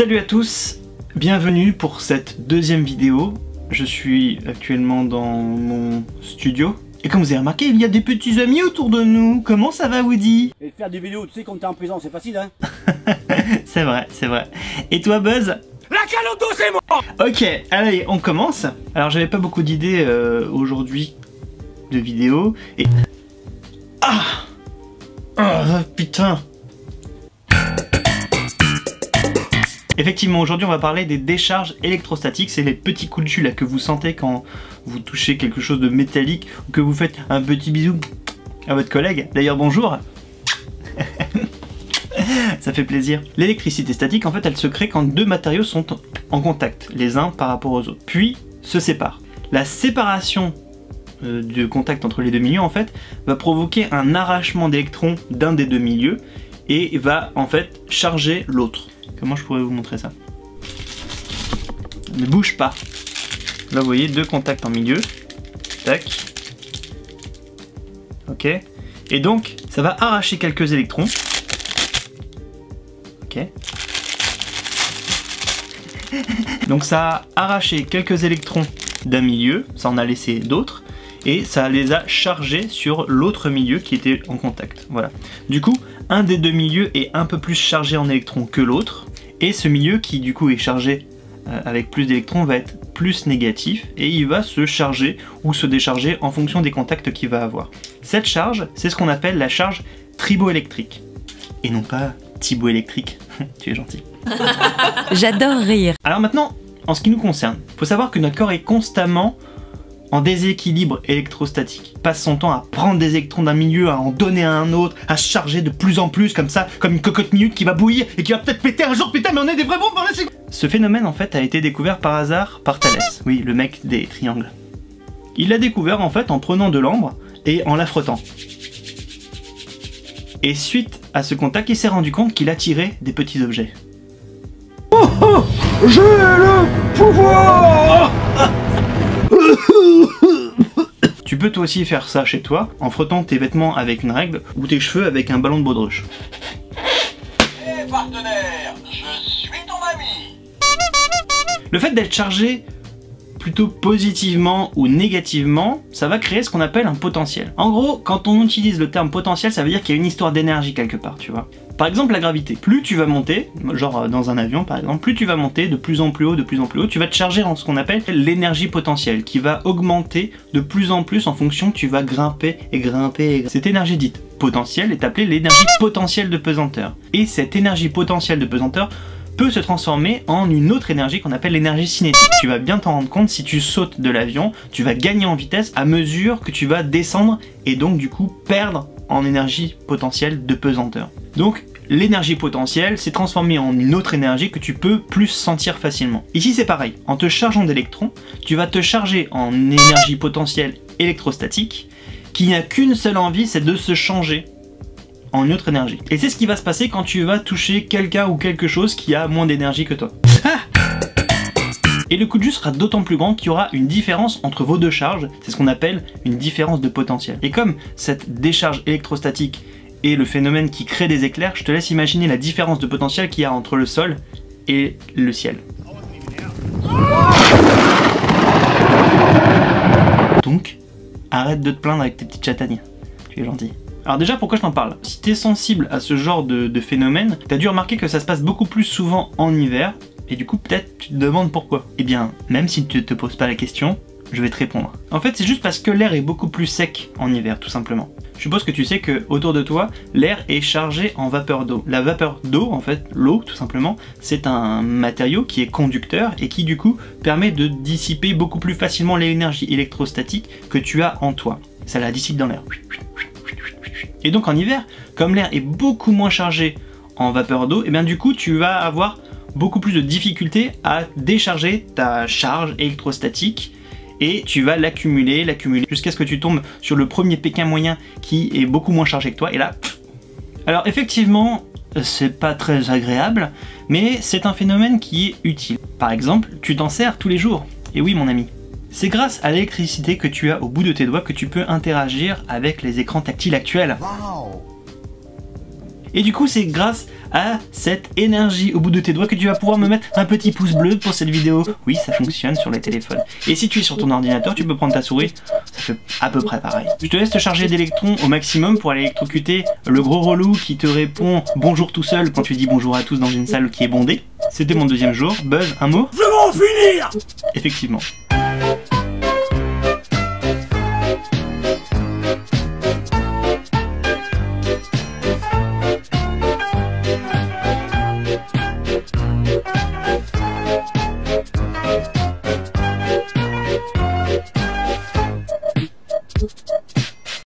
Salut à tous, bienvenue pour cette deuxième vidéo. Je suis actuellement dans mon studio. Et comme vous avez remarqué, il y a des petits amis autour de nous. Comment ça va, Woody? Et faire des vidéos, tu sais, quand t'es en prison, c'est facile, hein. C'est vrai, c'est vrai. Et toi, Buzz? La caloto, c'est moi. Ok, allez, on commence. Alors, j'avais pas beaucoup d'idées aujourd'hui de vidéos. Et... putain. Effectivement, aujourd'hui on va parler des décharges électrostatiques, c'est les petits coups de jus là que vous sentez quand vous touchez quelque chose de métallique ou que vous faites un petit bisou à votre collègue. D'ailleurs bonjour. Ça fait plaisir. L'électricité statique en fait elle se crée quand deux matériaux sont en contact, les uns par rapport aux autres, puis se séparent. La séparation du contact entre les deux milieux en fait va provoquer un arrachement d'électrons d'un des deux milieux et va en fait charger l'autre. Comment je pourrais vous montrer ça? Ne bouge pas. Là vous voyez deux contacts en milieu. Tac. Ok. Et donc ça va arracher quelques électrons. Ok. Donc ça a arraché quelques électrons d'un milieu, ça en a laissé d'autres, et ça les a chargés sur l'autre milieu qui était en contact. Voilà. Du coup, un des deux milieux est un peu plus chargé en électrons que l'autre, et ce milieu qui du coup est chargé avec plus d'électrons va être plus négatif, et il va se charger ou se décharger en fonction des contacts qu'il va avoir. Cette charge, c'est ce qu'on appelle la charge triboélectrique, et non pas thiboélectrique. Tu es gentil. J'adore rire. Alors maintenant, en ce qui nous concerne, il faut savoir que notre corps est constamment en déséquilibre électrostatique. Il passe son temps à prendre des électrons d'un milieu, à en donner à un autre, à se charger de plus en plus comme ça, comme une cocotte minute qui va bouillir et qui va peut-être péter un jour. Putain, mais on est des vrais bombes dans la seconde. Ce phénomène en fait a été découvert par hasard par Thalès, oui, le mec des triangles. Il l'a découvert en fait en prenant de l'ambre et en la frottant. Et suite à ce contact, il s'est rendu compte qu'il attirait des petits objets. Oh, oh, j'ai le pouvoir. Tu peux toi aussi faire ça chez toi en frottant tes vêtements avec une règle ou tes cheveux avec un ballon de baudruche. Hé partenaire, je suis ton ami. Le fait d'être chargé plutôt positivement ou négativement, ça va créer ce qu'on appelle un potentiel. En gros, quand on utilise le terme potentiel, ça veut dire qu'il y a une histoire d'énergie quelque part, tu vois. Par exemple, la gravité. Plus tu vas monter, genre dans un avion par exemple, plus tu vas monter de plus en plus haut, tu vas te charger en ce qu'on appelle l'énergie potentielle, qui va augmenter de plus en plus en fonction que tu vas grimper et grimper. Cette énergie dite potentielle est appelée l'énergie potentielle de pesanteur. Et cette énergie potentielle de pesanteur peut se transformer en une autre énergie qu'on appelle l'énergie cinétique. Tu vas bien t'en rendre compte, si tu sautes de l'avion, tu vas gagner en vitesse à mesure que tu vas descendre et donc du coup perdre en énergie potentielle de pesanteur. Donc l'énergie potentielle s'est transformée en une autre énergie que tu peux plus sentir facilement. Ici c'est pareil, en te chargeant d'électrons, tu vas te charger en énergie potentielle électrostatique qui n'a qu'une seule envie, c'est de se changer en une autre énergie. Et c'est ce qui va se passer quand tu vas toucher quelqu'un ou quelque chose qui a moins d'énergie que toi. Et le coup de jus sera d'autant plus grand qu'il y aura une différence entre vos deux charges, c'est ce qu'on appelle une différence de potentiel. Et comme cette décharge électrostatique est le phénomène qui crée des éclairs, je te laisse imaginer la différence de potentiel qu'il y a entre le sol et le ciel. Donc, arrête de te plaindre avec tes petites châtaignes. Tu es gentil. Alors déjà, pourquoi je t'en parle? Si t'es sensible à ce genre de phénomène, t'as dû remarquer que ça se passe beaucoup plus souvent en hiver, et du coup peut-être tu te demandes pourquoi. Eh bien, même si tu te poses pas la question, je vais te répondre. En fait, c'est juste parce que l'air est beaucoup plus sec en hiver, tout simplement. Je suppose que tu sais que autour de toi, l'air est chargé en vapeur d'eau. La vapeur d'eau, en fait, l'eau tout simplement, c'est un matériau qui est conducteur et qui du coup permet de dissiper beaucoup plus facilement l'énergie électrostatique que tu as en toi. Ça la dissipe dans l'air. Et donc en hiver, comme l'air est beaucoup moins chargé en vapeur d'eau, et bien du coup tu vas avoir beaucoup plus de difficultés à décharger ta charge électrostatique et tu vas l'accumuler jusqu'à ce que tu tombes sur le premier Pékin moyen qui est beaucoup moins chargé que toi et là... Alors effectivement, c'est pas très agréable, mais c'est un phénomène qui est utile. Par exemple, tu t'en sers tous les jours. Et oui mon ami. C'est grâce à l'électricité que tu as au bout de tes doigts que tu peux interagir avec les écrans tactiles actuels. Et du coup, c'est grâce à cette énergie au bout de tes doigts que tu vas pouvoir me mettre un petit pouce bleu pour cette vidéo. Oui, ça fonctionne sur les téléphones. Et si tu es sur ton ordinateur, tu peux prendre ta souris, ça fait à peu près pareil. Je te laisse te charger d'électrons au maximum pour aller électrocuter le gros relou qui te répond bonjour tout seul quand tu dis bonjour à tous dans une salle qui est bondée. C'était mon deuxième jour. Buzz, un mot? Je vais en finir. Effectivement.